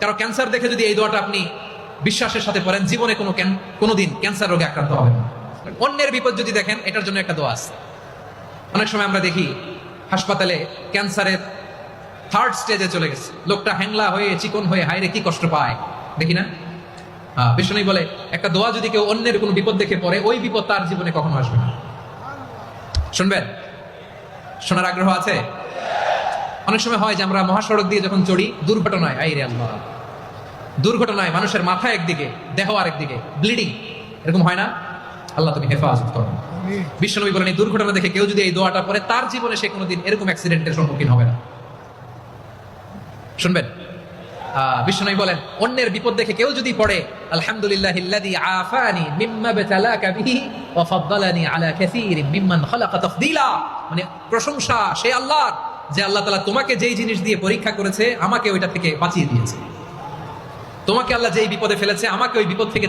কারো ক্যান্সার দেখে যদি এই দোয়াটা আপনি বিশ্বাসের সাথে পড়েন, জীবনে কোনোদিন ক্যান্সার রোগে আক্রান্ত হবেন না। অন্যের বিপদ যদি দেখেন, এটার জন্য একটা দোয়া আছে। অনেক সময় আমরা দেখি হাসপাতালে ক্যান্সারের থার্ড স্টেজে চলে গেছে, লোকটা হ্যাংলা হয়ে চিকন হয়ে হায়রে কি কষ্ট পায়, দেখি না? বিষ্ণু বলে একটা দোয়া যদি কেউ অন্যের কোনো বিপদ দেখে পড়ে, ওই বিপদ তার জীবনে কখনো আসবে না। শুনবেন? শোনার আগ্রহ আছে? অনেক সময় হয় যে আমরা মহাসড়ক দিয়ে যখন চড়ি, দুর্ঘটনায়, আইরে আল্লাহ, দুর্ঘটনায় মানুষের মাথা একদিকে, দেহ আরেকদিকে, ব্লিডিং, এরকম হয় না? আল্লাহ তুমি হেফাজত করো। বিশ্বনবী বলেন এই দুর্ঘটনা দেখে কেউ যদি এই দোয়াটা পড়ে, তার জীবনে সে কোনোদিন এরকম অ্যাক্সিডেন্টের সম্মুখীন হবে না। শুনবেন? বিশ্বনবী বলেন অন্যের বিপদ দেখে কেউ যদি পড়ে, আলহামদুলিল্লাহিল্লাযী আফানি মিম্মা বতালাকা বিহি ওয়া ফাদ্দালানি আলা কাসীরিন মিম্মান খালাকা তাফদীলা, মানে প্রশংসা সে আল্লাহর, যে আল্লাহ তাআলা তোমাকে যেই জিনিস দিয়ে পরীক্ষা করেছে, আমাকে ওইটা থেকে বাঁচিয়ে দিয়েছে। তোমাকে আল্লাহ যেই বিপদে ফেলেছে, আমাকে ওই বিপদ থেকে